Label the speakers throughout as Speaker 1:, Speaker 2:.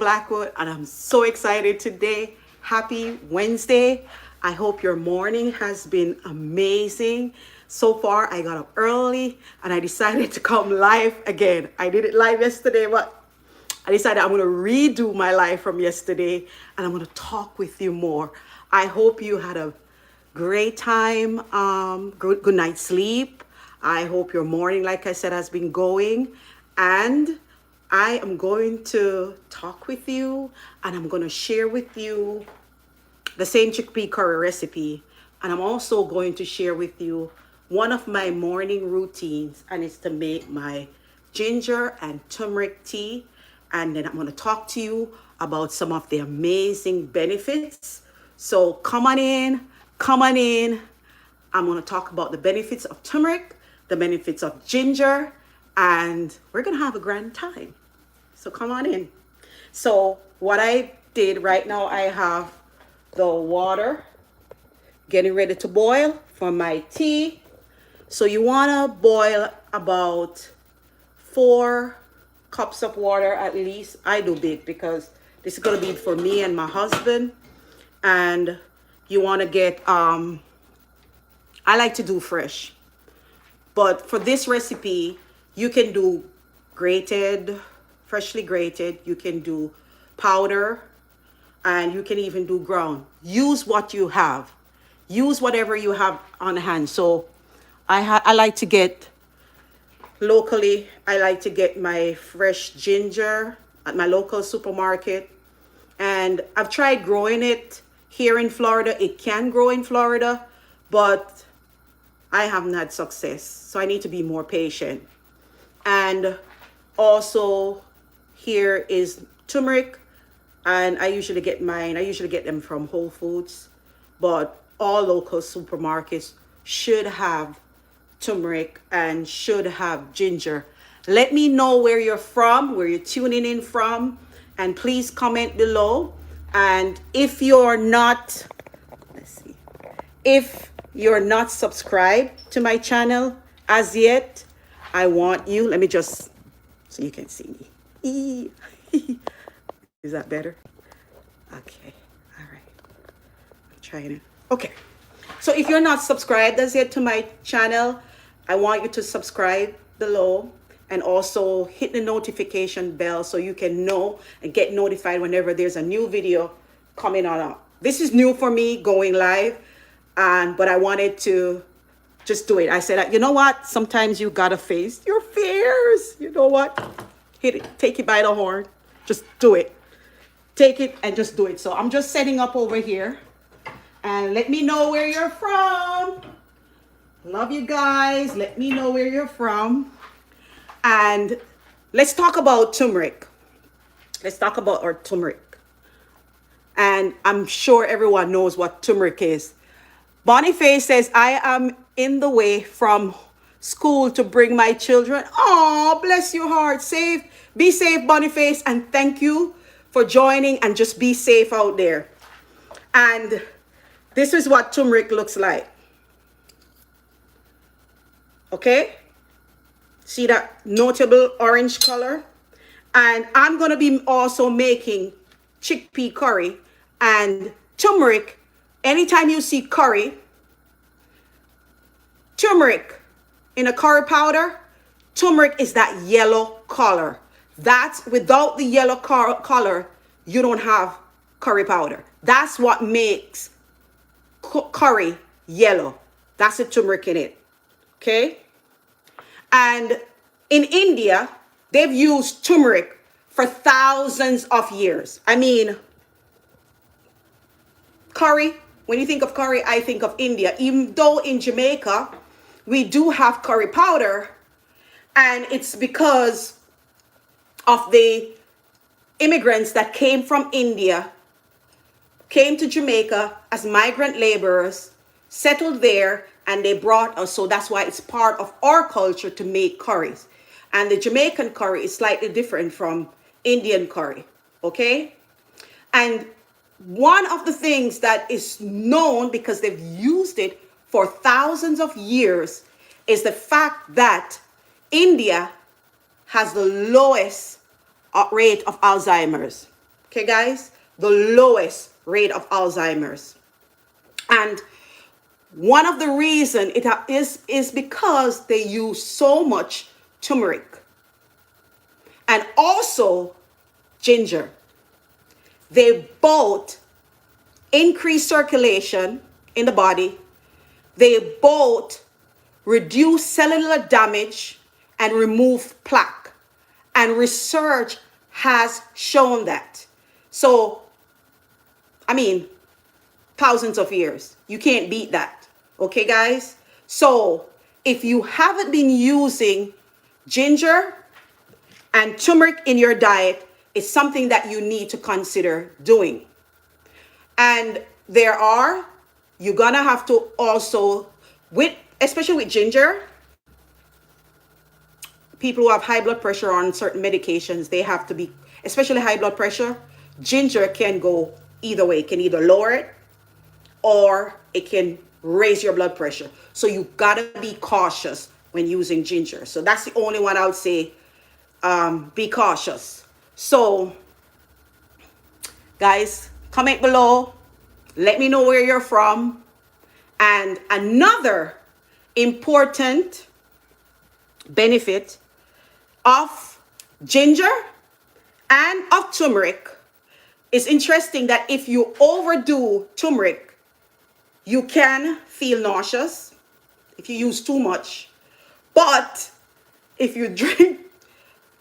Speaker 1: Blackwood, and I'm so excited today. Happy Wednesday. I hope your morning has been amazing. So far, I got up early and I decided to come live again. I did it live yesterday, but I decided I'm going to redo my live from yesterday and I'm going to talk with you more. I hope you had a great time, good night's sleep. I hope your morning, like I said, has been going. And I am going to talk with you and I'm going to share with you the same chickpea curry recipe. And I'm also going to share with you one of my morning routines, and it's to make my ginger and turmeric tea. And then I'm going to talk to you about some of the amazing benefits. So come on in, come on in. I'm going to talk about the benefits of turmeric, the benefits of ginger, and we're going to have a grand time. So come on in. So what I did right now, I have the water getting ready to boil for my tea. So you want to boil about 4 cups of water at least. I do big because this is going to be for me and my husband. And you want to get, I like to do fresh. But for this recipe, you can do grated, freshly grated. You can do powder, and you can even do ground. Use what you have. Use whatever you have on hand. So I like to get locally. I like to get my fresh ginger at my local supermarket. And I've tried growing it here in Florida. It can grow in Florida, but I haven't had success. So I need to be more patient. And also here is turmeric. And I usually get them from Whole Foods, but all local supermarkets should have turmeric and should have ginger. Let me know where you're from, where you're tuning in from, and please comment below. And if you're not, if you're not subscribed to my channel as yet, I want you, let me just, so you can see me. Is that better? Okay, all right. I'm trying it. Okay, so if you're not subscribed as yet to my channel, I want you to subscribe below and also hit the notification bell so you can know and get notified whenever there's a new video coming on. This is new for me, going live, but I wanted to just do it. I said, you know what? Sometimes you gotta face your fears. You know what? Hit it, take it by the horn. Just do it. Take it and just do it. So I'm just setting up over here. And let me know where you're from. Love you guys. Let me know where you're from. And let's talk about turmeric. Let's talk about our turmeric. And I'm sure everyone knows what turmeric is. Boniface says, I am in the way from school to bring my children. Oh, bless your heart. Safe. Be safe, Boniface. And thank you for joining, and just be safe out there. And this is what turmeric looks like. Okay? See that notable orange color? And I'm going to be also making chickpea curry and turmeric. Anytime you see curry, turmeric in a curry powder, turmeric is that yellow color. That's without the yellow color, you don't have curry powder. That's what makes curry yellow. That's the turmeric in it. Okay? And in India, they've used turmeric for thousands of years. I mean, curry, when you think of curry, I think of India. Even though in Jamaica, we do have curry powder, and it's because of the immigrants that came from India, came to Jamaica as migrant laborers, settled there, and they brought us. So that's why it's part of our culture to make curries. And the Jamaican curry is slightly different from Indian curry, okay? And one of the things that is known, because they've used it for thousands of years, is the fact that India has the lowest rate of Alzheimer's. Okay, guys? The lowest rate of Alzheimer's. And one of the reasons it is because they use so much turmeric and also ginger. They both increase circulation in the body. They both reduce cellular damage and remove plaque. And research has shown that. So, I mean, thousands of years. You can't beat that. Okay, guys? So, if you haven't been using ginger and turmeric in your diet, it's something that you need to consider doing. And you're gonna have to also, especially with ginger, people who have high blood pressure on certain medications, they have to be, especially high blood pressure, ginger can go either way. It can either lower it or it can raise your blood pressure. So you gotta be cautious when using ginger. So that's the only one I would say, be cautious. So guys, comment below. Let me know where you're from. And another important benefit of ginger and of turmeric is interesting that if you overdo turmeric, you can feel nauseous if you use too much. But if you drink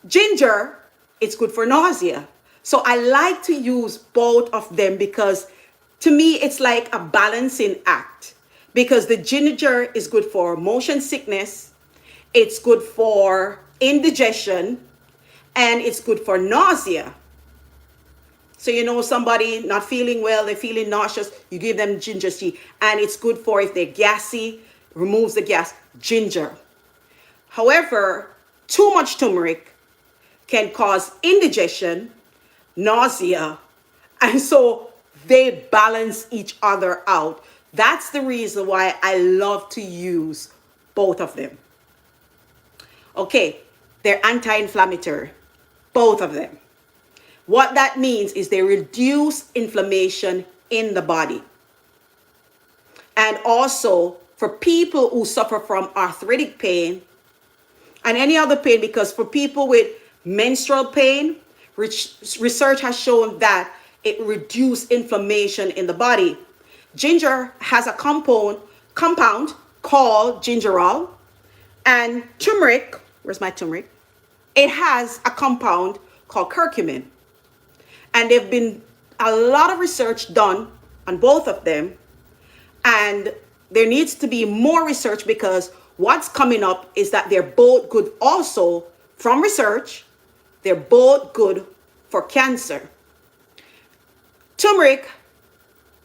Speaker 1: ginger, it's good for nausea. So I like to use both of them because to me, it's like a balancing act. Because the ginger is good for motion sickness, it's good for indigestion, and it's good for nausea. So you know somebody not feeling well, they're feeling nauseous, you give them ginger tea. And it's good for if they're gassy, removes the gas, ginger. However, too much turmeric can cause indigestion, nausea, and so they balance each other out. That's the reason why I love to use both of them. Okay, they're anti-inflammatory, both of them. What that means is they reduce inflammation in the body. And also for people who suffer from arthritic pain and any other pain, because for people with menstrual pain, research has shown that it reduces inflammation in the body. Ginger has a compound called gingerol, and turmeric, where's my turmeric? It has a compound called curcumin. And there've been a lot of research done on both of them, and there needs to be more research because what's coming up is that they're both good also from research. They're both good for cancer. Turmeric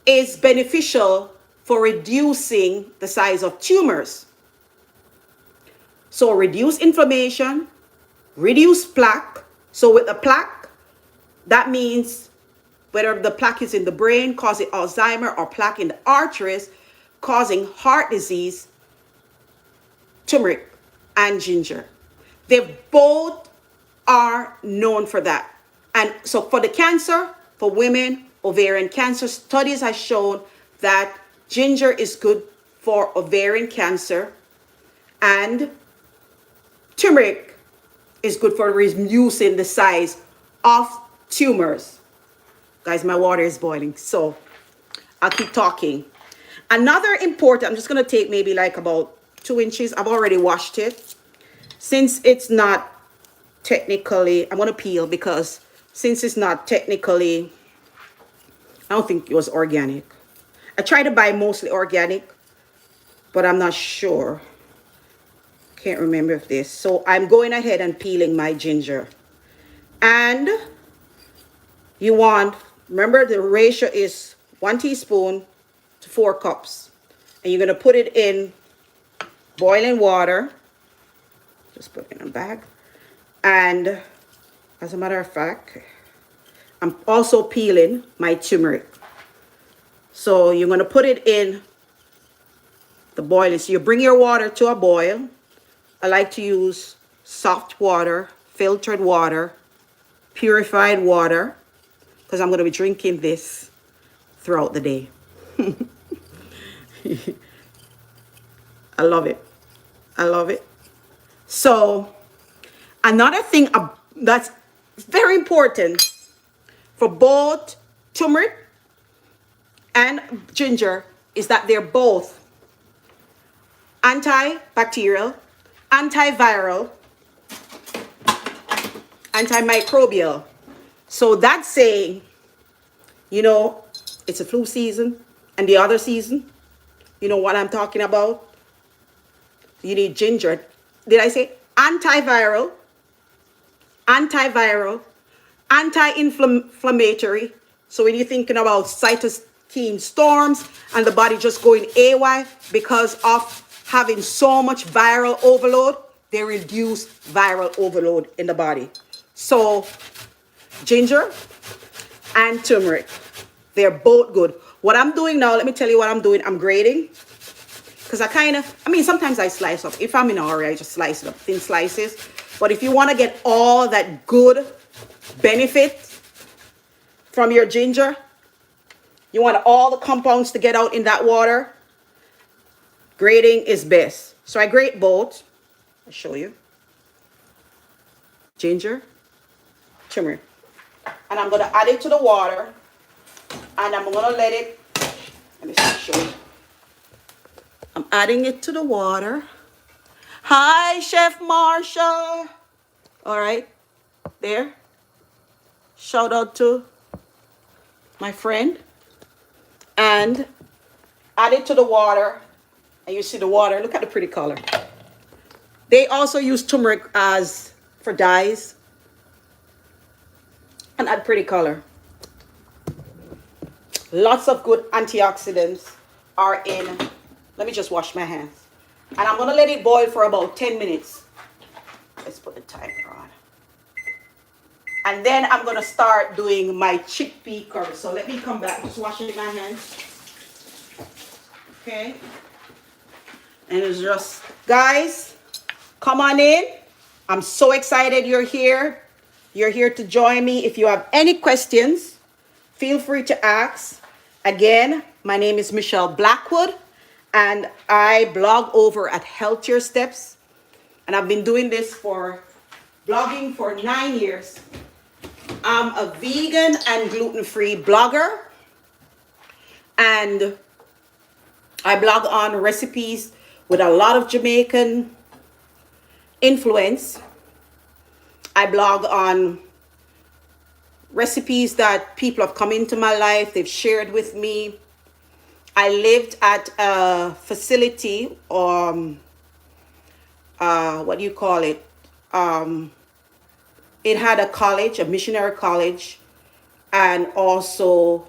Speaker 1: is beneficial for reducing the size of tumors. So reduce inflammation, reduce plaque. So with the plaque, that means whether the plaque is in the brain causing Alzheimer or plaque in the arteries causing heart disease, turmeric and ginger. They both are known for that. And so for the cancer, for women, ovarian cancer, studies have shown that ginger is good for ovarian cancer and turmeric is good for reducing the size of tumors. Guys, my water is boiling, so I'll keep talking. Another important, I'm just going to take maybe like about 2 inches. I've already washed it. Since it's not technically, I'm going to peel because since it's not technically, I don't think it was organic. I try to buy mostly organic, but I'm not sure. Can't remember if this. So I'm going ahead and peeling my ginger. And you want, remember the ratio is 1 teaspoon to 4 cups. And you're going to put it in boiling water. Just put it in a bag. And as a matter of fact, I'm also peeling my turmeric. So you're going to put it in the boiling. So you bring your water to a boil. I like to use soft water, filtered water, purified water. because I'm going to be drinking this throughout the day. I love it. I love it. So another thing that's very important for both turmeric and ginger is that they're both antibacterial, antiviral, antimicrobial. So that's saying, you know, it's a flu season and the other season, you know what I'm talking about? You need ginger. Did I say antiviral, anti-inflammatory? So when you're thinking about cytokine storms and the body just going AY because of having so much viral overload, they reduce viral overload in the body. So ginger and turmeric, they're both good. What I'm doing now, let me tell you what I'm doing. I'm grating. Because sometimes I slice up. If I'm in a hurry, I just slice it up, thin slices. But if you want to get all that good benefit from your ginger, you want all the compounds to get out in that water, grating is best. So I grate both. I'll show you. Ginger, turmeric. And I'm going to add it to the water. And I'm going to let it, let me show you. I'm adding it to the water. Hi, Chef Marsha. All right, there. Shout out to my friend. And add it to the water. And you see the water. Look at the pretty color. They also use turmeric for dyes. And add pretty color. Lots of good antioxidants are in. Let me just wash my hands. And I'm going to let it boil for about 10 minutes. Let's put the timer on. And then I'm going to start doing my chickpea curry. So let me come back. Just washing my hands. Okay. And it's just, guys, come on in. I'm so excited you're here. You're here to join me. If you have any questions, feel free to ask. Again, my name is Michelle Blackwood. And I blog over at Healthier Steps. And I've been doing this blogging for 9 years. I'm a vegan and gluten-free blogger. And I blog on recipes with a lot of Jamaican influence. I blog on recipes that people have come into my life, they've shared with me. I lived at a facility, what do you call it? It had a college, a missionary college, and also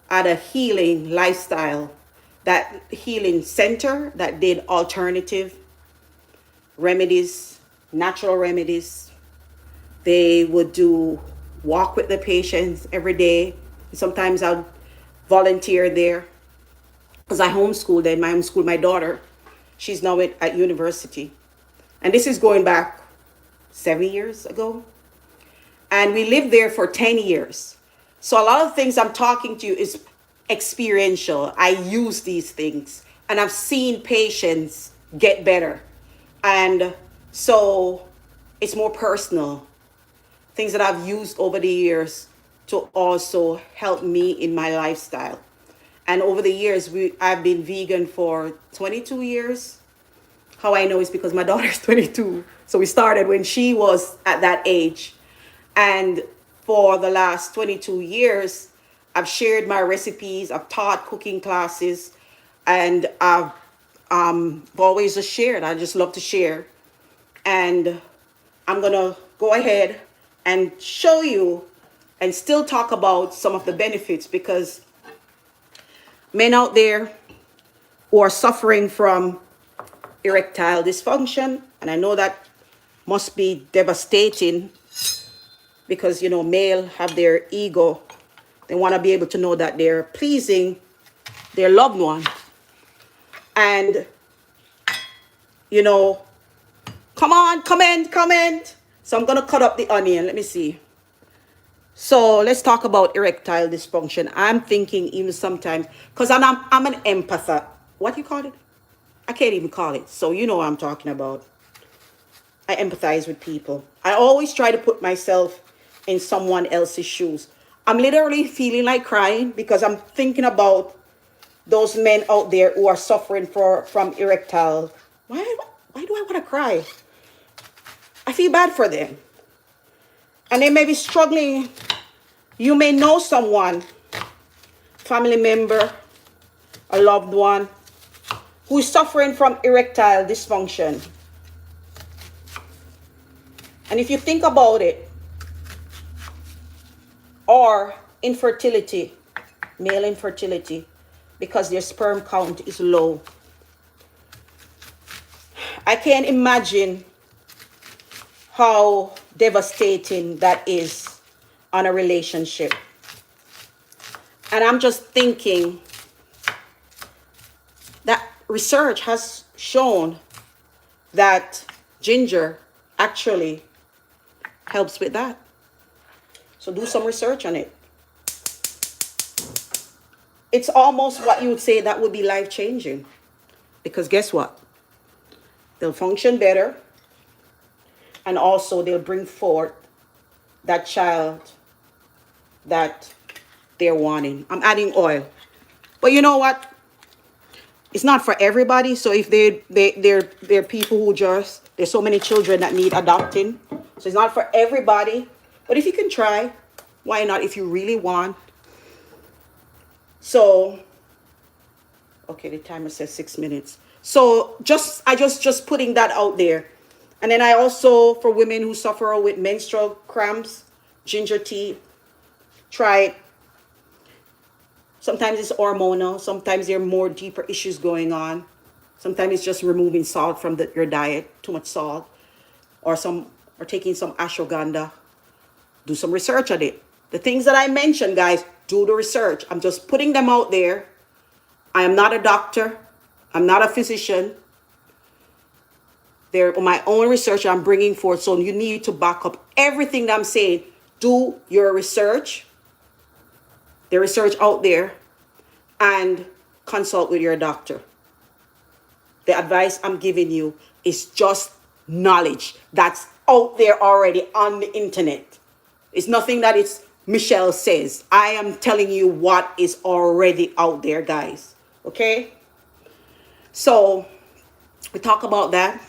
Speaker 1: had a healing lifestyle, that healing center that did alternative remedies, natural remedies. They would walk with the patients every day. Sometimes I'd volunteer there. Because I homeschooled them. I homeschooled my daughter. She's now at university. And this is going back 7 years ago. And we lived there for 10 years. So a lot of things I'm talking to you is experiential. I use these things. And I've seen patients get better. And so it's more personal. Things that I've used over the years to also help me in my lifestyle. And over the years, I've been vegan for 22 years. How I know is because my daughter's 22. So we started when she was at that age. And for the last 22 years, I've shared my recipes. I've taught cooking classes. And I've always just shared. I just love to share. And I'm going to go ahead and show you and still talk about some of the benefits, because men out there who are suffering from erectile dysfunction, and I know that must be devastating because, you know, male have their ego. They want to be able to know that they're pleasing their loved one. And, you know, come on, comment. So I'm going to cut up the onion. Let me see. So let's talk about erectile dysfunction. I'm thinking even sometimes, because I'm an empather. What you call it? I can't even call it. So you know what I'm talking about. I empathize with people. I always try to put myself in someone else's shoes. I'm literally feeling like crying because I'm thinking about those men out there who are suffering from erectile. Why do I want to cry? I feel bad for them. And they may be struggling. You may know someone, family member, a loved one, who is suffering from erectile dysfunction. And if you think about it, or infertility, male infertility, because their sperm count is low. I can't imagine how devastating that is on a relationship. And I'm just thinking that research has shown that ginger actually helps with that. So do some research on it. It's almost what you would say that would be life-changing. Because guess what? They'll function better. And also they'll bring forth that child that they're wanting. I'm adding oil. But you know what? It's not for everybody. So if they're people who just, there's so many children that need adopting. So it's not for everybody. But if you can try, why not if you really want? So, okay, the timer says 6 minutes. So I just putting that out there. And then I also, for women who suffer with menstrual cramps, ginger tea, try it. Sometimes it's hormonal. Sometimes there are more deeper issues going on. Sometimes it's just removing salt from your diet, too much salt, or taking some ashwagandha. Do some research on it. The things that I mentioned, guys, do the research. I'm just putting them out there. I am not a doctor. I'm not a physician. They're my own research I'm bringing forth. So you need to back up everything that I'm saying. Do your research. The research out there. And consult with your doctor. The advice I'm giving you is just knowledge that's out there already on the internet. It's nothing that Michelle says. I am telling you what is already out there, guys. Okay? So, we talk about that.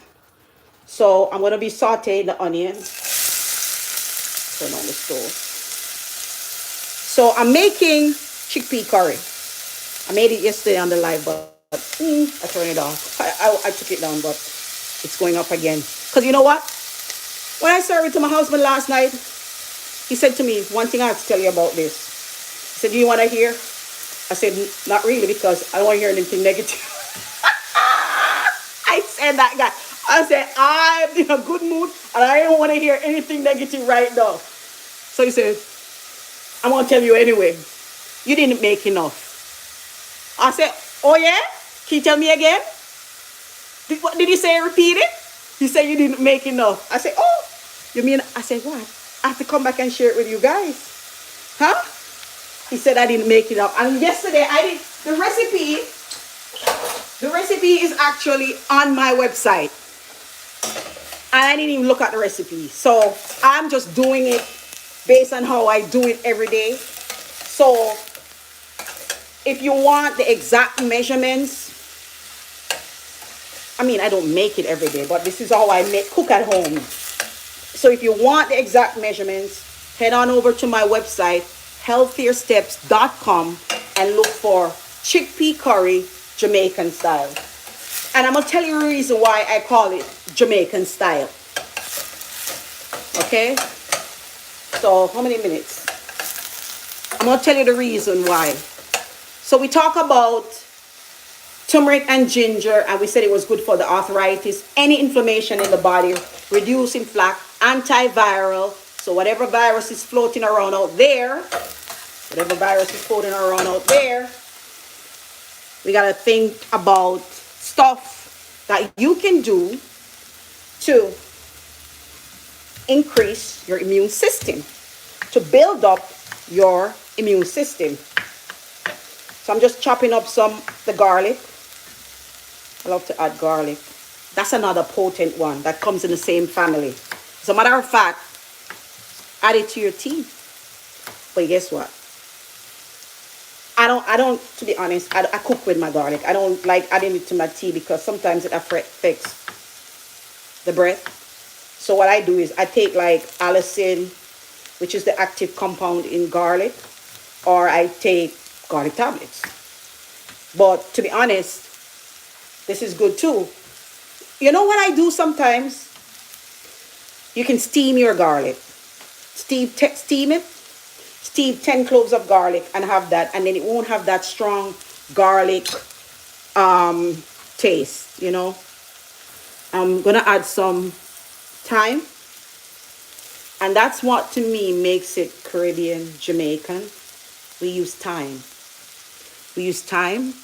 Speaker 1: So, I'm going to be sauteing the onion. Turn on the stove. So, I'm making chickpea curry. I made it yesterday on the live, but I turned it off. I took it down, but it's going up again. Because you know what? When I served it to my husband last night, he said to me, one thing I have to tell you about this. He said, do you want to hear? I said, not really, because I don't want to hear anything negative. I said that, guy. I said, I'm in a good mood, and I don't want to hear anything negative right now. So he said, I'm going to tell you anyway. You didn't make enough. I said, oh yeah? Can you tell me again? What did he say? Repeat it? He said you didn't make enough. I said, oh, you mean? I said, what? I have to come back and share it with you guys. Huh? He said I didn't make enough. And yesterday I did the recipe. The recipe is actually on my website. And I didn't even look at the recipe. So I'm just doing it based on how I do it every day. So if you want the exact measurements, I mean, I don't make it every day, but this is how I cook at home. So if you want the exact measurements, head on over to my website, healthiersteps.com, and look for chickpea curry Jamaican style. And I'm going to tell you the reason why I call it Jamaican style. Okay? So, how many minutes? I'm going to tell you the reason why. So we talk about turmeric and ginger, and we said it was good for the arthritis, any inflammation in the body, reducing plaque, antiviral. So whatever virus is floating around out there, we got to think about stuff that you can do to increase your immune system. to build up your immune system. So I'm just chopping up the garlic. I love to add garlic. That's another potent one that comes in the same family. As a matter of fact, add it to your tea. But guess what? I don't, to be honest, I cook with my garlic. I don't like adding it to my tea because sometimes it affects the breath. So what I do is I take like allicin, which is the active compound in garlic, or I take garlic tablets. But to be honest, this is good too. You know what I do sometimes? You can steam your garlic. Steam it. Steam 10 cloves of garlic and have that, and then it won't have that strong garlic taste, you know. I'm gonna add some thyme, and that's what to me makes it Caribbean Jamaican. We use thyme. We use thyme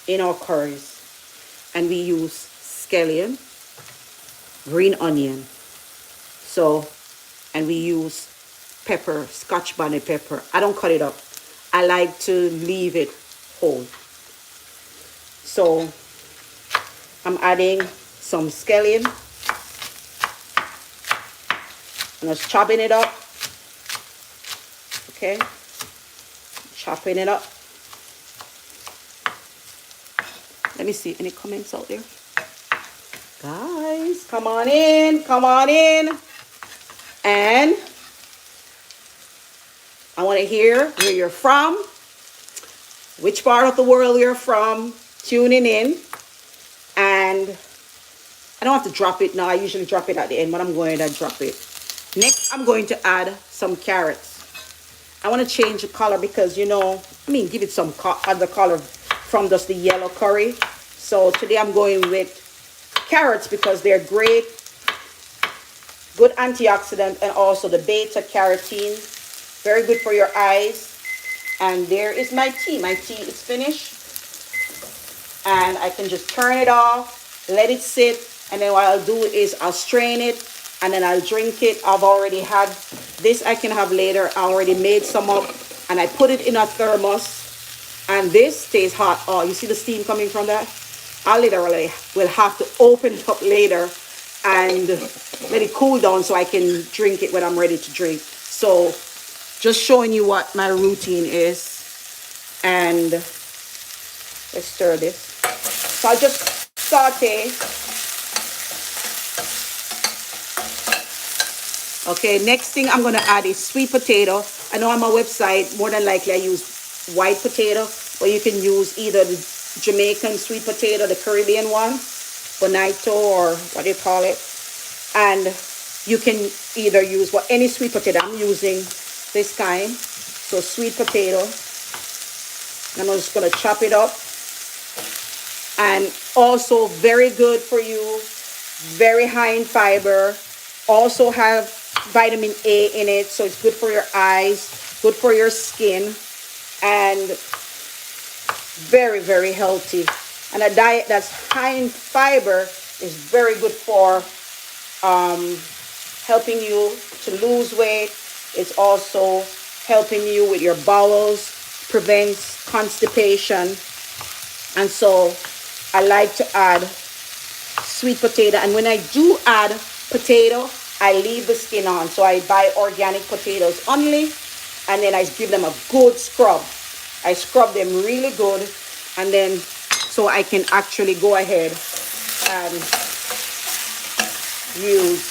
Speaker 1: in our curries, and we use scallion, green onion. So, and we use pepper, Scotch bonnet pepper. I don't cut it up. I like to leave it whole. So I'm adding some scallion. I'm just chopping it up. Okay. Chopping it up. Let me see any comments out there. Guys, come on in. Come on in. And I want to hear where you're from, which part of the world you're from, tuning in. And I don't have to drop it now. I usually drop it at the end, but I'm going to drop it. Next, I'm going to add some carrots. I want to change the color because, you know, give it some other color from just the yellow curry. So today I'm going with carrots because they're great, good antioxidant, and also the beta carotene. Very good for your eyes. And there is my tea. My tea is finished. And I can just turn it off, let it sit. And then what I'll do is I'll strain it and then I'll drink it. I've already had this. I can have later. I already made some up and I put it in a thermos. And this stays hot. Oh, you see the steam coming from that? I literally will have to open it up later and let it cool down so I can drink it when I'm ready to drink. So just showing you what my routine is. And let's stir this. So I'll just saute. Okay, next thing I'm going to add is sweet potato. I know on my website, more than likely I use white potato, but you can use either the Jamaican sweet potato, the Caribbean one, bonito or what do you call it. And you can either use any sweet potato. I'm using this kind, so sweet potato. And I'm just going to chop it up. And also very good for you, very high in fiber. Also have vitamin A in it, so it's good for your eyes, good for your skin, and very, very healthy. And a diet that's high in fiber is very good for helping you to lose weight. It's also helping you with your bowels, prevents constipation. And so I like to add sweet potato. And when I do add potato, I leave the skin on. So I buy organic potatoes only, and then I give them a good scrub. I scrub them really good, and then so I can actually go ahead and use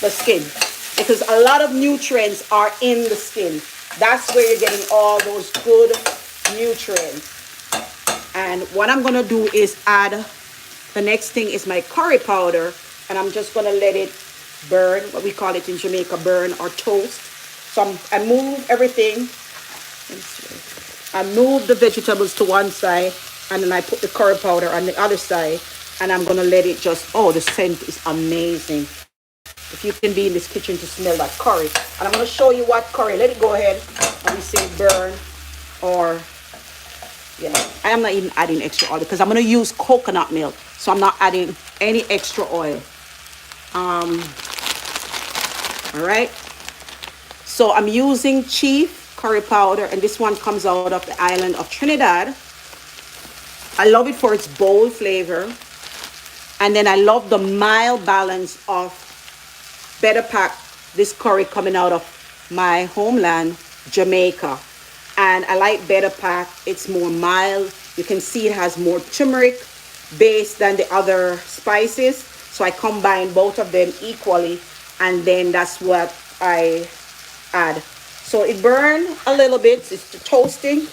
Speaker 1: the skin, because a lot of nutrients are in the skin. That's where you're getting all those good nutrients. And what I'm gonna do is add, the next thing is my curry powder, and I'm just gonna let it burn, what we call it in Jamaica, burn or toast. So I move everything. I move the vegetables to one side, and then I put the curry powder on the other side, and I'm gonna let it just, oh, the scent is amazing. If you can be in this kitchen to smell that curry. And I'm gonna show you what curry, let it go ahead, and we say burn, or, yeah, I am not even adding extra oil because I'm gonna use coconut milk, so I'm not adding any extra oil. All right, So I'm using Chief curry powder, and this one comes out of the island of Trinidad. I love it for its bold flavor. And then I love the mild balance of Better Pack, this curry coming out of my homeland, Jamaica. And I like Better Pack. It's more mild. You can see it has more turmeric base than the other spices. So I combine both of them equally. And then that's what I add. So it burned a little bit. It's toasting.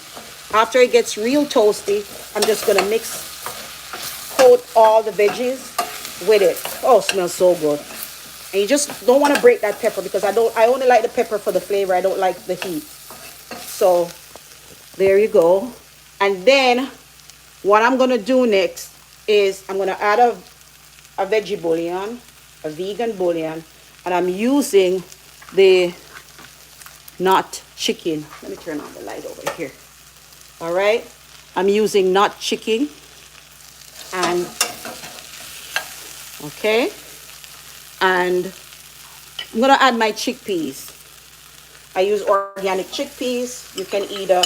Speaker 1: After it gets real toasty, I'm just going to coat all the veggies with it. Oh, it smells so good. And you just don't want to break that pepper, because I only like the pepper for the flavor. I don't like the heat. So there you go. And then what I'm going to do next is I'm going to add a veggie bouillon, a vegan bouillon, and I'm using the not chicken. Let me turn on the light over here. All right. I'm using not chicken. And okay. And I'm going to add my chickpeas. I use organic chickpeas. You can either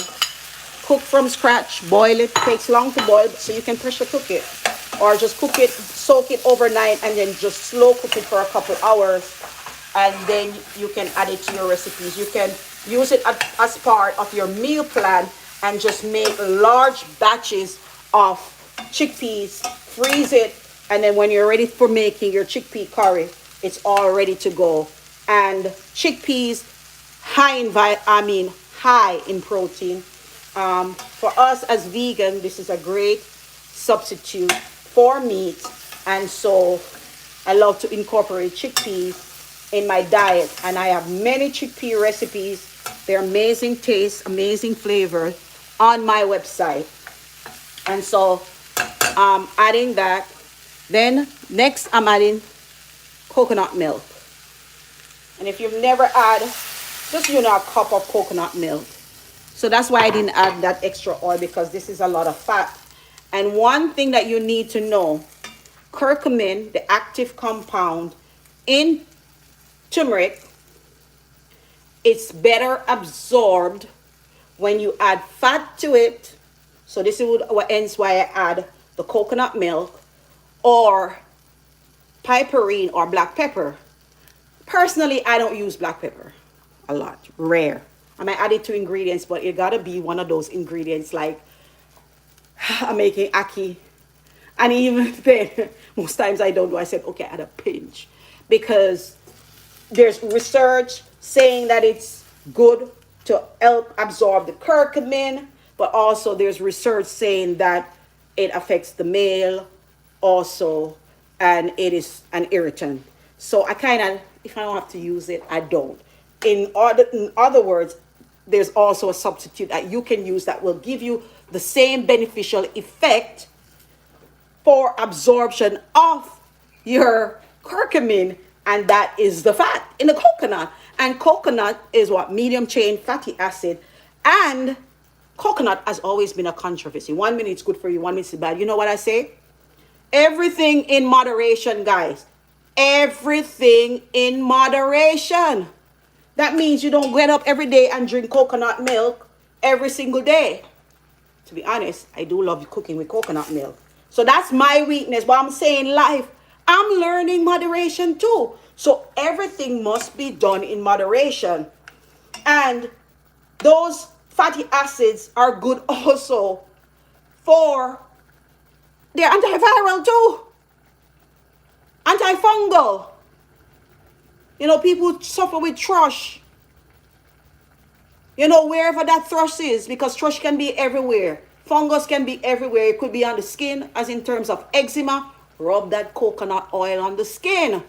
Speaker 1: cook from scratch, boil it. Takes long to boil, so you can pressure cook it. Or just cook it, soak it overnight, and then just slow cook it for a couple hours. And then you can add it to your recipes. You can use it as part of your meal plan and just make large batches of chickpeas, freeze it, and then when you're ready for making your chickpea curry, it's all ready to go. And chickpeas, high in protein. For us as vegan, this is a great substitute for meat, and so I love to incorporate chickpeas in my diet. And I have many chickpea recipes. They're amazing taste, amazing flavor on my website. And so adding that. Then next I'm adding coconut milk. And if you've never had, just a cup of coconut milk. So that's why I didn't add that extra oil, because this is a lot of fat. And one thing that you need to know, curcumin, the active compound in turmeric, it's better absorbed when you add fat to it. So this is what ends why I add the coconut milk or piperine or black pepper. Personally, I don't use black pepper a lot, rare. I might add it to ingredients, but it gotta be one of those ingredients like I'm making ackee. And even then, most times I don't do. I said, okay, add a pinch, because there's research saying that it's good to help absorb the curcumin, but also there's research saying that it affects the male also, and it is an irritant. So I kind of, if I don't have to use it, I don't. In other words, there's also a substitute that you can use that will give you the same beneficial effect for absorption of your curcumin, and that is the fat in the coconut. And coconut is what? Medium chain fatty acid. And coconut has always been a controversy. 1 minute it's good for you, 1 minute it's bad. You know what I say? Everything in moderation, guys. Everything in moderation. That means you don't get up every day and drink coconut milk every single day. To be honest, I do love cooking with coconut milk. So that's my weakness. But I'm saying life, I'm learning moderation too. So everything must be done in moderation. And those fatty acids are good also for, they're antiviral too. Antifungal. People suffer with thrush. Wherever that thrush is, because thrush can be everywhere. Fungus can be everywhere. It could be on the skin, as in terms of eczema. Rub that coconut oil on the skin.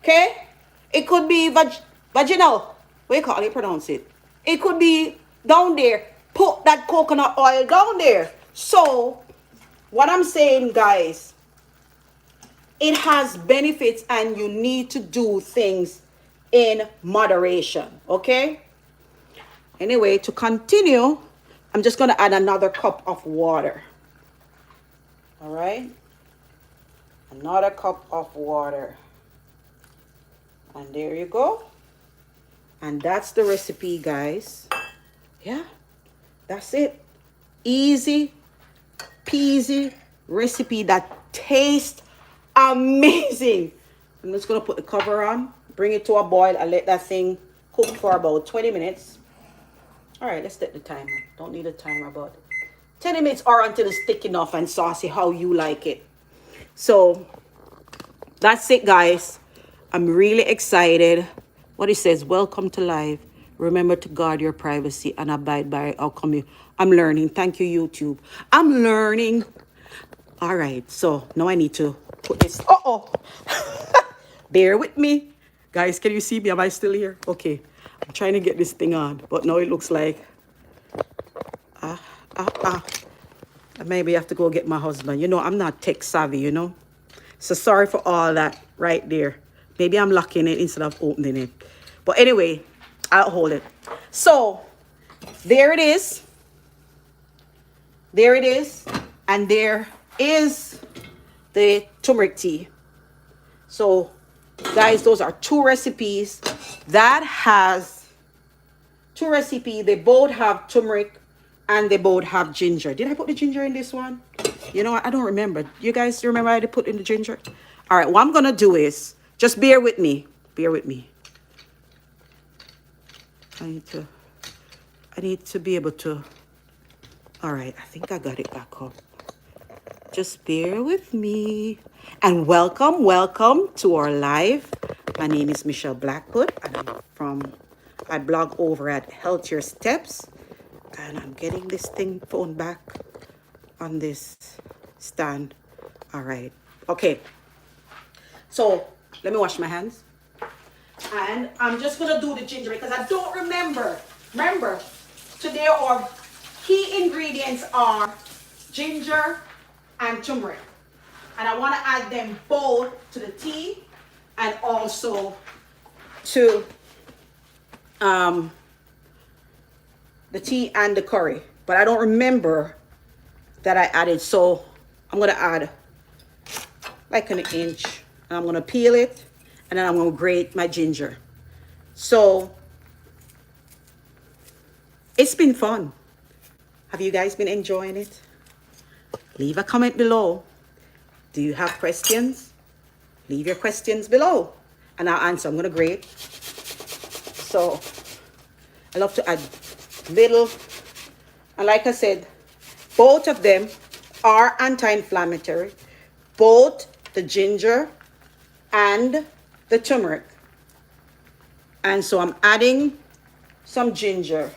Speaker 1: Okay? It could be vaginal. What do you pronounce it? It could be down there. Put that coconut oil down there. So, what I'm saying, guys, it has benefits, and you need to do things in moderation. Okay? Anyway, to continue, I'm just going to add another cup of water. All right? Another cup of water. And there you go. And that's the recipe, guys. Yeah, that's it. Easy peasy recipe that tastes amazing. I'm just gonna put the cover on, bring it to a boil, and let that thing cook for about 20 minutes. All right, let's set the timer. Don't need a timer, but 20 minutes or until it's thick enough and saucy, how you like it. So that's it, guys. I'm really excited. What it says, welcome to live. Remember to guard your privacy and abide by outcome. I'm learning. Thank you, YouTube. I'm learning. All right, so now I need to put this. Uh-oh. Bear with me. Guys, can you see me? Am I still here? Okay. I'm trying to get this thing on, but now it looks like maybe I have to go get my husband. You know, I'm not tech savvy, you know. So sorry for all that right there. Maybe I'm locking it instead of opening it. But anyway, I'll hold it. So there it is. There it is. And there is the turmeric tea. So guys, those are two recipes. That has two recipes. They both have turmeric and they both have ginger. Did I put the ginger in this one? You know, I don't remember. You guys remember I did put in the ginger? All right, what I'm gonna do is just bear with me. Bear with me. I need to be able to. All right, I think I got it back up. Just bear with me. And welcome to our live. My name is Michelle Blackwood, and I blog over at Healthier Steps. And I'm getting this phone back on this stand. All right. Okay. So let me wash my hands. And I'm just going to do the ginger because I don't remember. Remember, today our key ingredients are ginger and turmeric. And I want to add them both to the tea and also to the tea and the curry. But I don't remember that I added. So I'm going to add like an inch. And I'm going to peel it. And then I'm going to grate my ginger. So it's been fun. Have you guys been enjoying it? Leave a comment below. Do you have questions? Leave your questions below and I'll answer. I'm going to grate. So I love to add little. And like I said, both of them are anti-inflammatory. Both the ginger and the turmeric. And so I'm adding some ginger.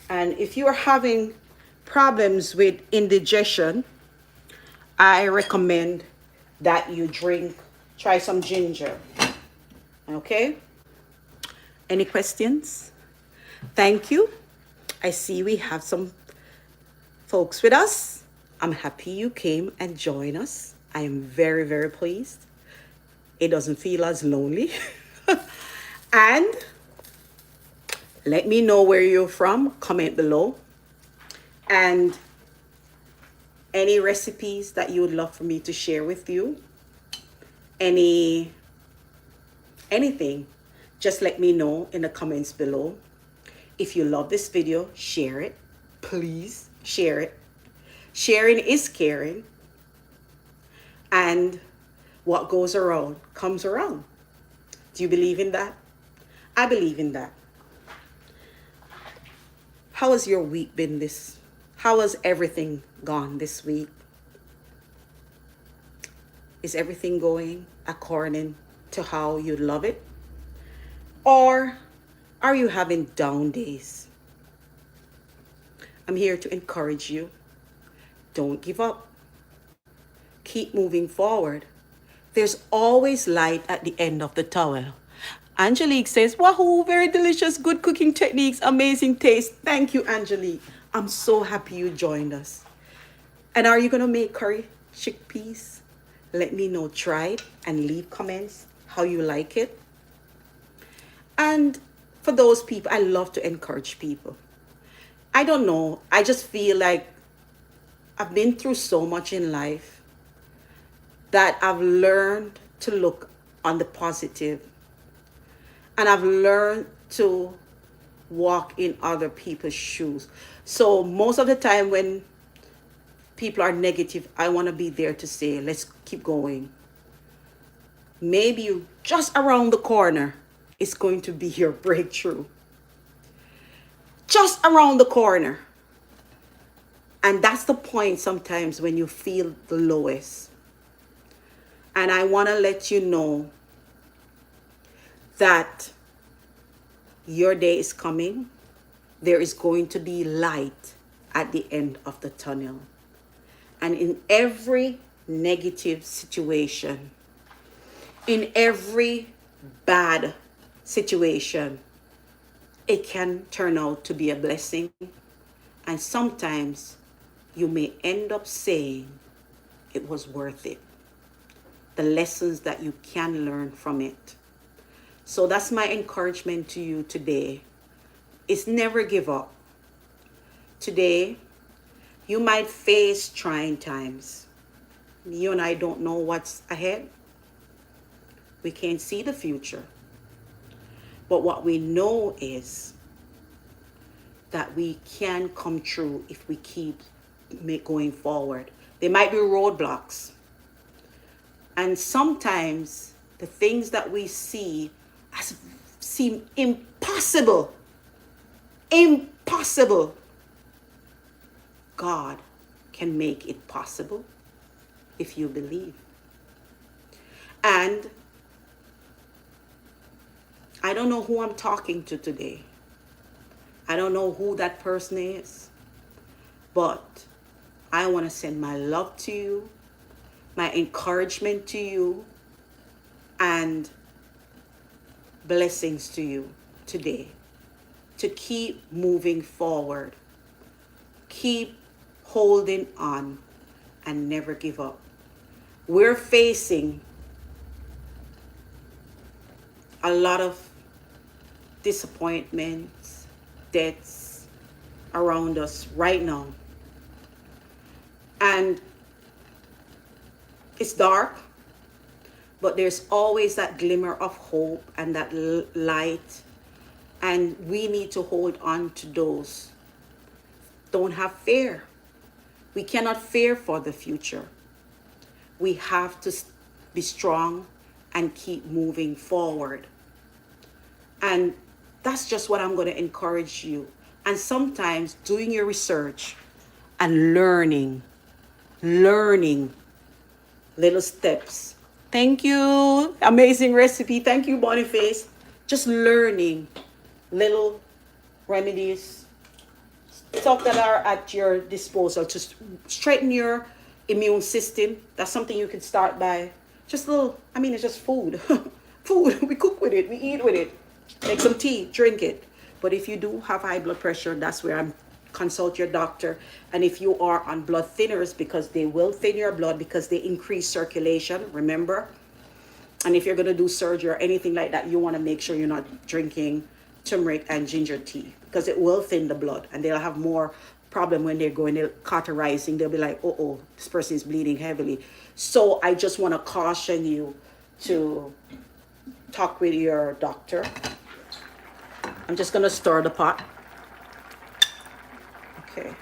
Speaker 1: And if you are having problems with indigestion, I recommend that you try some ginger. Okay? Any questions? Thank you. I see we have some folks with us. I'm happy you came and joined us. I am very, very pleased. It doesn't feel as lonely. And let me know where you're from. Comment below. And any recipes that you would love for me to share with you. Anything. Just let me know in the comments below. If you love this video, share it. Please share it. Sharing is caring. And what goes around comes around. Do you believe in that? I believe in that. How has your week been How has everything gone this week? Is everything going according to how you love it? Or are you having down days? I'm here to encourage you. Don't give up. Keep moving forward. There's always light at the end of the tunnel. Angelique says, wahoo, very delicious, good cooking techniques, amazing taste. Thank you, Angelique. I'm so happy you joined us. And are you going to make curry chickpeas? Let me know. Try it and leave comments how you like it. And for those people, I love to encourage people. I don't know. I just feel like I've been through so much in life that I've learned to look on the positive. And I've learned to walk in other people's shoes. So most of the time when people are negative, I want to be there to say, let's keep going. Maybe just around the corner is going to be your breakthrough. Just around the corner. And that's the point sometimes when you feel the lowest. And I want to let you know that your day is coming. There is going to be light at the end of the tunnel. And in every negative situation, in every bad situation, it can turn out to be a blessing. And sometimes you may end up saying it was worth it. The lessons that you can learn from it. So that's my encouragement to you today. Is never give up. Today, you might face trying times. You and I don't know what's ahead. We can't see the future. But what we know is that we can come through if we keep going forward. There might be roadblocks. And sometimes the things that we see seem impossible. Impossible. God can make it possible if you believe. And I don't know who I'm talking to today. I don't know who that person is. But I want to send my love to you, my encouragement to you, and blessings to you today to keep moving forward. Keep holding on and never give up. We're facing a lot of disappointments, deaths around us right now. And it's dark, but there's always that glimmer of hope and that light. And we need to hold on to those. Don't have fear. We cannot fear for the future. We have to be strong and keep moving forward. And that's just what I'm going to encourage you. And sometimes doing your research and learning little steps. Thank you. Amazing recipe. Thank you, Boniface. Just learning little remedies, stuff that are at your disposal to straighten your immune system. That's something you can start by. Just little, it's just food. Food, we cook with it, we eat with it. Make some tea, drink it. But if you do have high blood pressure, that's where I'm consult your doctor. And if you are on blood thinners, because they will thin your blood because they increase circulation, remember. And if you're going to do surgery or anything like that, you want to make sure you're not drinking turmeric and ginger tea, because it will thin the blood, and they'll have more problem when they're cauterizing. They'll be like, oh, this person is bleeding heavily. So I just want to caution you to talk with your doctor. I'm just going to stir the pot. Okay.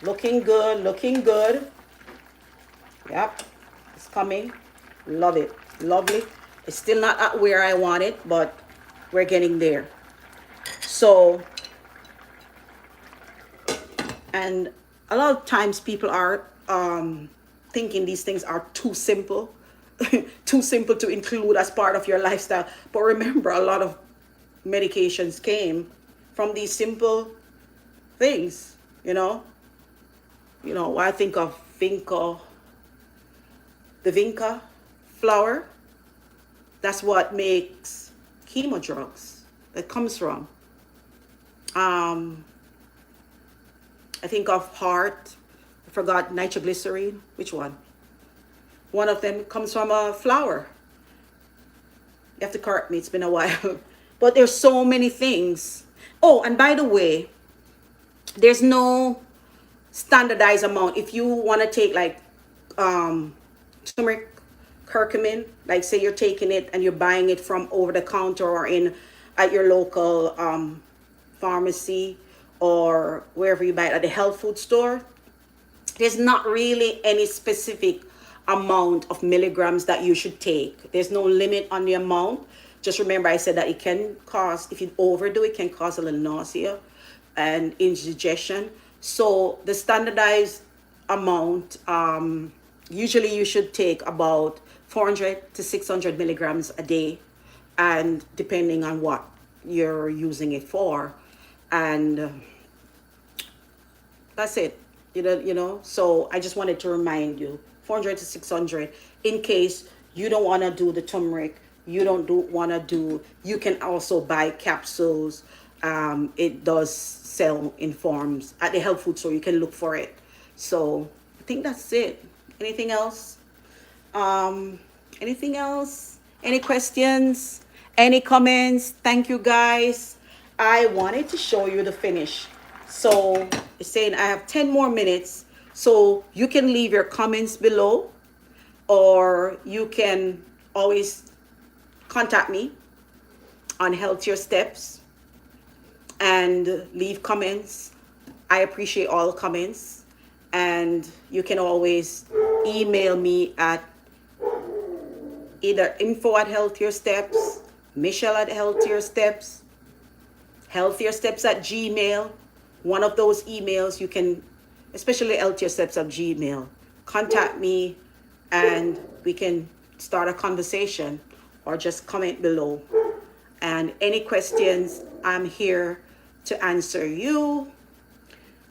Speaker 1: Looking good, looking good. Yep, it's coming. Love it. Lovely. It's still not at where I want it, but we're getting there. So, and a lot of times people are thinking these things are too simple, too simple to include as part of your lifestyle. But remember, a lot of medications came from these simple things, I think of the vinca flower. That's what makes chemo drugs. That comes from. I think of heart. I forgot nitroglycerine. Which one? One of them comes from a flower. You have to correct me. It's been a while. But there's so many things. Oh, and by the way, there's no standardized amount. If you want to take like turmeric, curcumin, like say you're taking it and you're buying it from over the counter or in at your local pharmacy or wherever you buy it, at the health food store, there's not really any specific amount of milligrams that you should take. There's no limit on the amount. Just remember, I said that it can cause, if you overdo it, can cause a little nausea and indigestion. So the standardized amount, usually you should take about 400 to 600 milligrams a day, and depending on what you're using it for. And that's it. So I just wanted to remind you, 400 to 600, in case you don't want to do the turmeric, you can also buy capsules. It does sell in forms at the health food store. You can look for it. So I think that's it. Anything else? Anything else? Any questions? Any comments? Thank you, guys. I wanted to show you the finish. So it's saying I have 10 more minutes. So you can leave your comments below, or you can always contact me on Healthier Steps and leave comments. I appreciate all the comments. And you can always email me at either info@Healthier Steps, Michelle@Healthier Steps, Healthier Steps at Gmail. One of those emails you can, especially Healthier Steps at Gmail, contact me and we can start a conversation, or just comment below. And any questions, I'm here to answer you.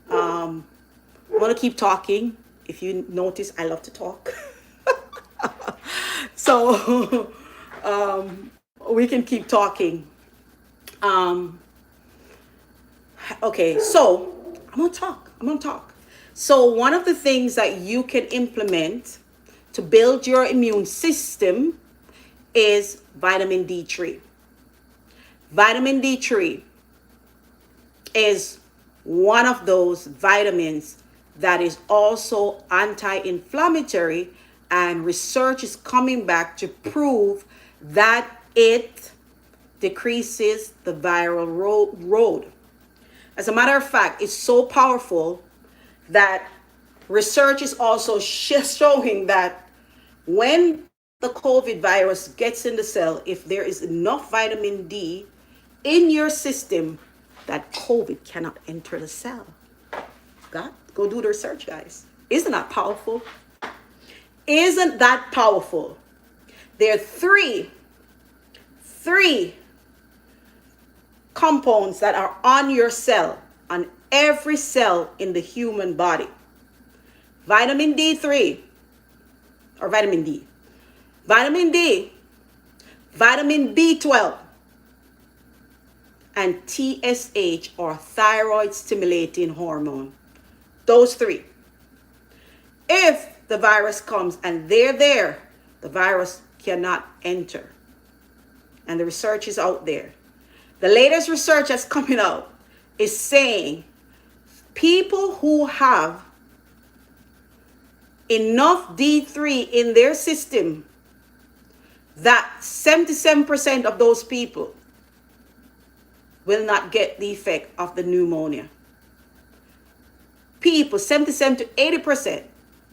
Speaker 1: I'm going to keep talking. If you notice, I love to talk. So we can keep talking. Okay, so I'm going to talk. So one of the things that you can implement to build your immune system is vitamin D3. Vitamin D3 is one of those vitamins that is also anti-inflammatory, and research is coming back to prove that it decreases the viral load. As a matter of fact, it's so powerful that research is also showing that when the COVID virus gets in the cell, if there is enough vitamin D in your system, that COVID cannot enter the cell. Go do the research, guys. Isn't that powerful? Isn't that powerful? There are three compounds that are on your cell, on every cell in the human body. Vitamin D3, or vitamin D. Vitamin D, vitamin B12, and TSH, or thyroid stimulating hormone. Those three. If the virus comes and they're there, the virus cannot enter. And the research is out there. The latest research that's coming out is saying people who have enough D3 in their system, that 77% of those people will not get the effect of the pneumonia. People, 77 to 80%.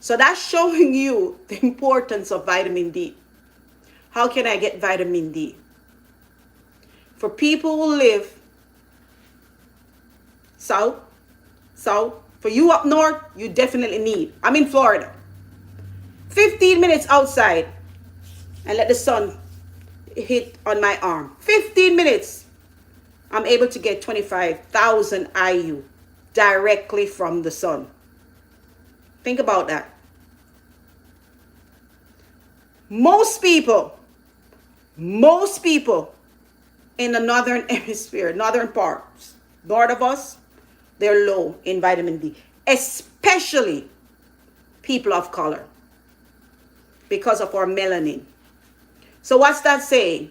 Speaker 1: So that's showing you the importance of vitamin D. How can I get vitamin D? For people who live south, for you up north, you definitely need. I'm in Florida. 15 minutes outside and let the sun hit on my arm. 15 minutes. I'm able to get 25,000 IU directly from the sun. Think about that. Most people in the northern hemisphere, northern parts, north of us, they're low in vitamin D, especially people of color, because of our melanin. So what's that saying?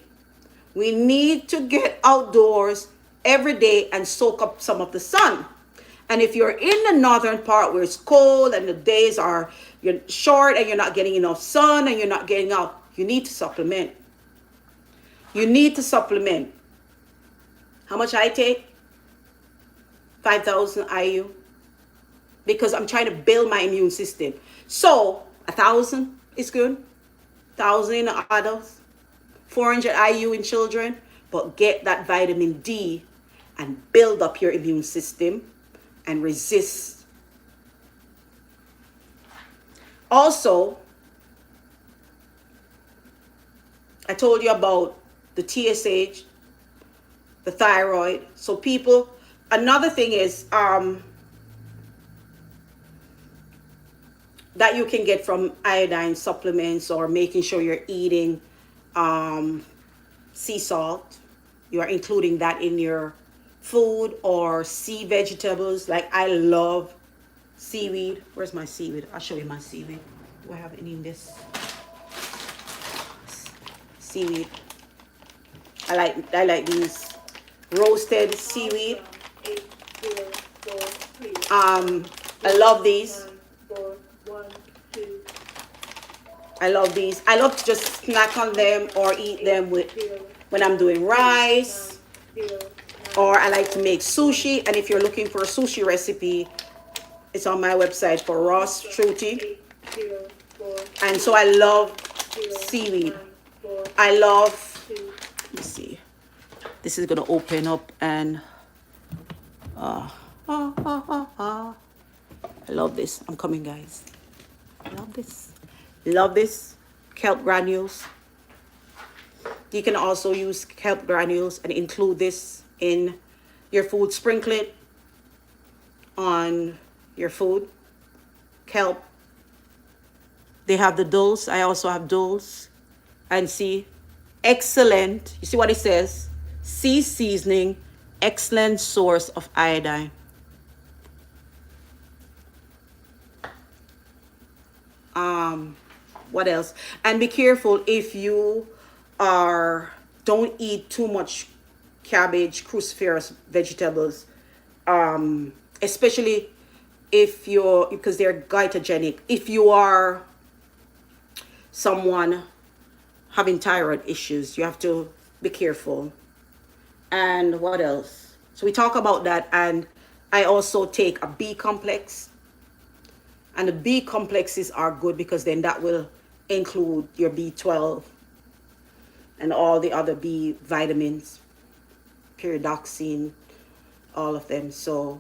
Speaker 1: We need to get outdoors every day and soak up some of the sun. And if you're in the northern part where it's cold and the days are you're short and you're not getting enough sun and you're not getting out, You need to supplement. You need to supplement. How much I take? 5,000 IU. Because I'm trying to build my immune system. So 1,000 is good. 1,000 in adults. 400 IU in children. But get that vitamin D and build up your immune system and resist. Also, I told you about the TSH, the thyroid. So people, another thing is that you can get from iodine supplements or making sure you're eating sea salt. You are including that in your food, or sea vegetables. Like I love seaweed. Where's my seaweed? I'll show you my seaweed. Do I have any in this? Seaweed. I like these roasted seaweed. I love these. I love these. I love to just snack on them or eat them with when I'm doing rice. Or I like to make sushi. And if you're looking for a sushi recipe, it's on my website for Ross Shruti. And so I love seaweed. I love, let me see. This is going to open up and I love this. I'm coming, guys. I love this. Love this. Kelp granules. You can also use kelp granules and include this in your food. Sprinkle it on your food. Kelp. They have the dulse. I also have dulse. And see, excellent. You see what it says? Sea seasoning, excellent source of iodine. What else? And be careful if you don't eat too much cabbage, cruciferous vegetables, especially if because they're glycogenic. If you are someone having thyroid issues, you have to be careful. And what else? So we talk about that. And I also take a B complex. And the B complexes are good because then that will include your B12 and all the other B vitamins, pyridoxine, all of them. So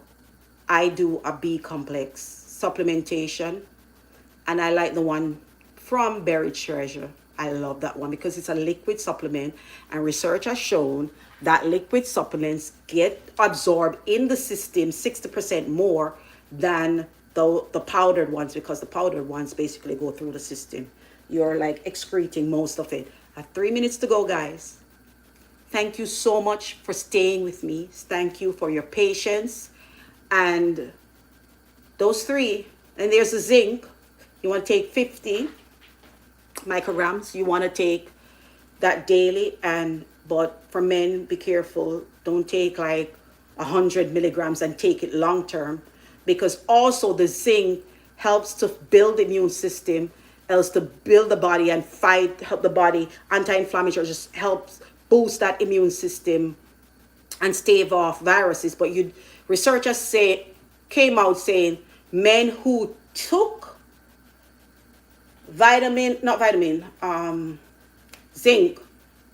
Speaker 1: I do a B complex supplementation, and I like the one from Berry Treasure. I love that one because it's a liquid supplement, and research has shown that liquid supplements get absorbed in the system 60% more than the powdered ones, because the powdered ones basically go through the system. You're like excreting most of it. I have 3 minutes to go, guys. Thank you so much for staying with me. Thank you for your patience. And those three, and there's the zinc. You want to take 50 micrograms. You want to take that daily. But for men, be careful. Don't take like 100 milligrams and take it long term, because also the zinc helps to build the immune system, else to build the body and help the body, anti-inflammatory, just helps boost that immune system and stave off viruses. But researchers came out saying men who took zinc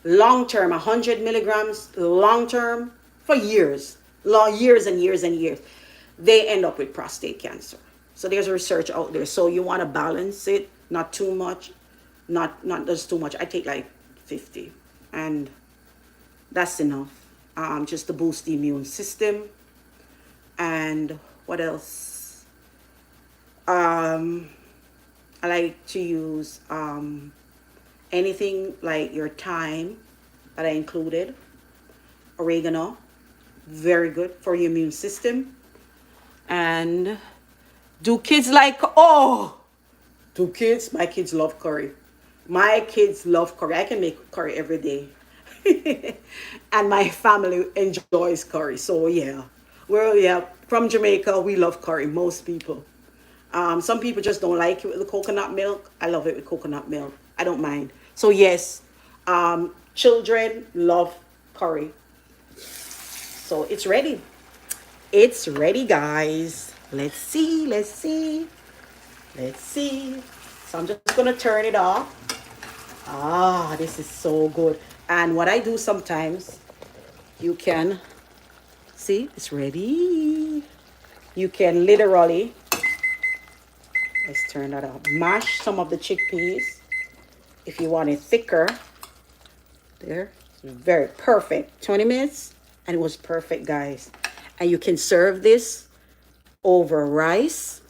Speaker 1: long term, 100 milligrams long term for years and years and years, they end up with prostate cancer. So there's research out there. So you want to balance it, not too much, not just too much. I take like 50, and that's enough, just to boost the immune system. And what else? I like to use anything like your thyme that I included. Oregano, very good for your immune system. And my kids love curry. My kids love curry. I can make curry every day. And my family enjoys curry. So yeah, from Jamaica, we love curry, most people. Some people just don't like it with the coconut milk. I love it with coconut milk. I don't mind. So yes, children love curry. So it's ready. It's ready, guys. Let's see. Let's see. Let's see. So I'm just gonna turn it off. Ah, this is so good. And what I do sometimes, you can see it's ready. You can literally, let's turn that up. Mash some of the chickpeas if you want it thicker. There, very perfect. 20 minutes, and it was perfect, guys. And you can serve this over rice.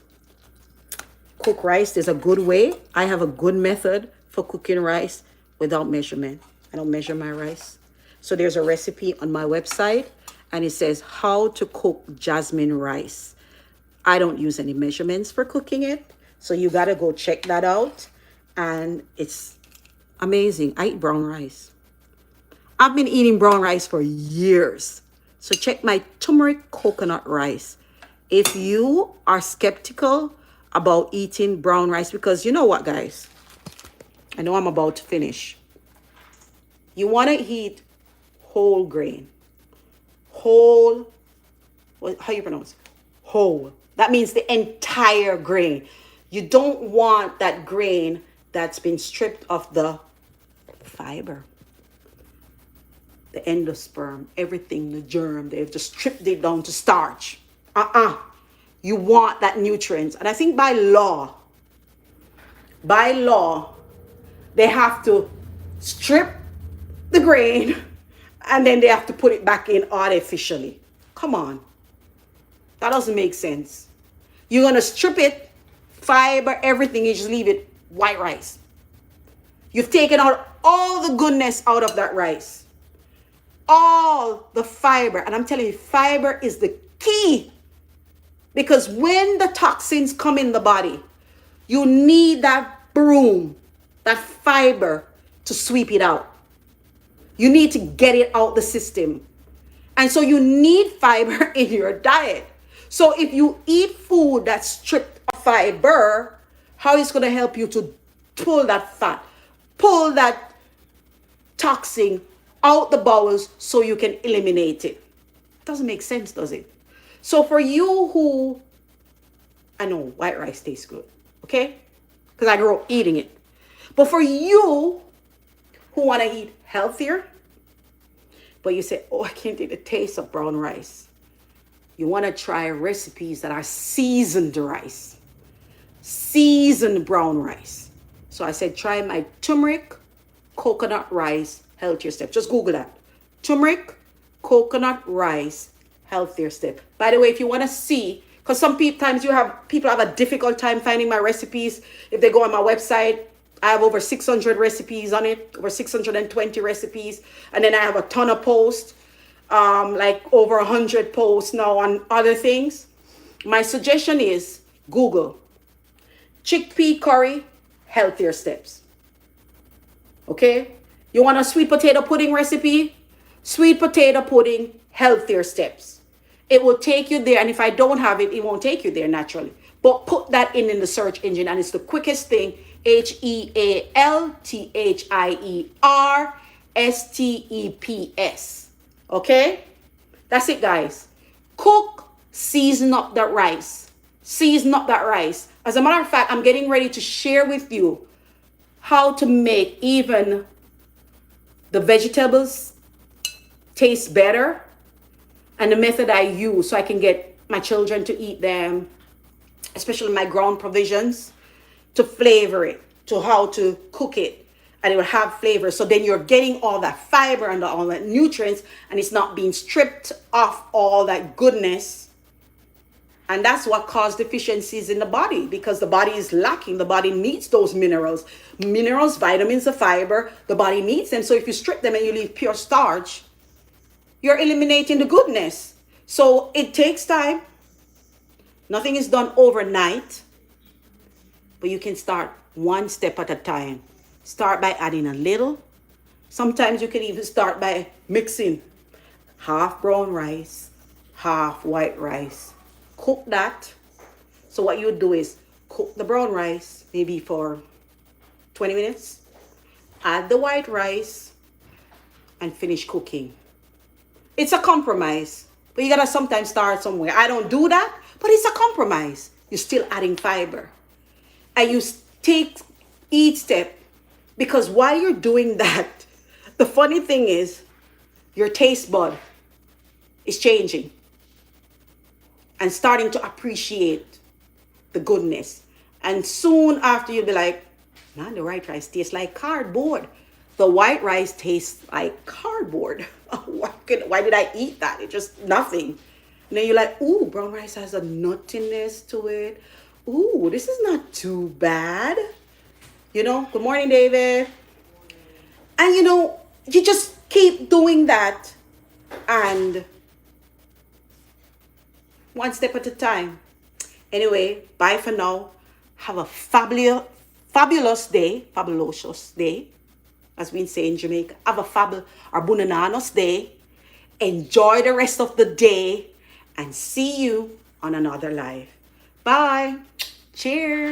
Speaker 1: Cook rice. There's a good way. I have a good method for cooking rice without measurement. I don't measure my rice. So there's a recipe on my website, and it says how to cook jasmine rice. I don't use any measurements for cooking it. So you got to go check that out. And it's amazing. I eat brown rice. I've been eating brown rice for years. So check my turmeric coconut rice. If you are skeptical about eating brown rice, because you know what, guys? I know I'm about to finish. You want to eat whole grain. Whole, how you pronounce it? Whole. That means the entire grain. You don't want that grain that's been stripped of the fiber, the endosperm, everything, the germ. They've just stripped it down to starch. You want that nutrients. And I think by law, they have to strip the grain and then they have to put it back in artificially. Come on. That doesn't make sense. You're going to strip it, fiber, everything, you just leave it white rice. You've taken out all the goodness out of that rice. All the fiber. And I'm telling you, fiber is the key. Because when the toxins come in the body, you need that broom, that fiber to sweep it out. You need to get it out the system. And so you need fiber in your diet. So if you eat food that's stripped of fiber, how is it going to help you to pull that fat, pull that toxin out the bowels so you can eliminate it? Doesn't make sense, does it? So for you who, I know white rice tastes good, okay? Because I grew up eating it. But for you who want to eat healthier, but you say, oh, I can't take the taste of brown rice. You want to try recipes that are seasoned rice. Seasoned brown rice. So I said, try my turmeric coconut rice healthier step. Just Google that. Turmeric coconut rice healthier step. By the way, if you want to see, because sometimes people have a difficult time finding my recipes. If they go on my website, I have over 600 recipes on it, over 620 recipes. And then I have a ton of posts, like over 100 posts now on other things. My suggestion is Google chickpea curry healthier steps. Okay? You want a sweet potato pudding recipe? Sweet potato pudding healthier steps. It will take you there. And if I don't have it, it won't take you there naturally. But put that in the search engine and it's the quickest thing. HEALTHIERSTEPS. Okay? That's it, guys. Cook, season up that rice. Season up that rice. As a matter of fact, I'm getting ready to share with you how to make even the vegetables taste better and the method I use so I can get my children to eat them, especially my ground provisions, to flavor it, to how to cook it, and it will have flavor. So then you're getting all that fiber and all that nutrients, and it's not being stripped off all that goodness. And that's what caused deficiencies in the body, because the body is lacking. The body needs those minerals, vitamins, the fiber. The body needs them. So if you strip them and you leave pure starch, you're eliminating the goodness. So it takes time. Nothing is done overnight. But you can start one step at a time. Start by adding a little. Sometimes you can even start by mixing half brown rice, half white rice. Cook that. So what you would do is cook the brown rice maybe for 20 minutes. add the white rice, and finish cooking. It's a compromise, but you gotta sometimes start somewhere. I don't do that, but it's a compromise. You're still adding fiber. And you take each step, because while you're doing that, the funny thing is your taste bud is changing and starting to appreciate the goodness. And soon after, you'll be like, man, the white rice tastes like cardboard. The white rice tastes like cardboard. Why did I eat that? It's just nothing. And then you're like, ooh, brown rice has a nuttiness to it. Ooh, this is not too bad. You know, good morning, David. And you know, you just keep doing that, and one step at a time. Anyway, bye for now. Have a fabulous day, as we say in Jamaica. Have a bunananos day. Enjoy the rest of the day, and see you on another live. Bye. Cheers.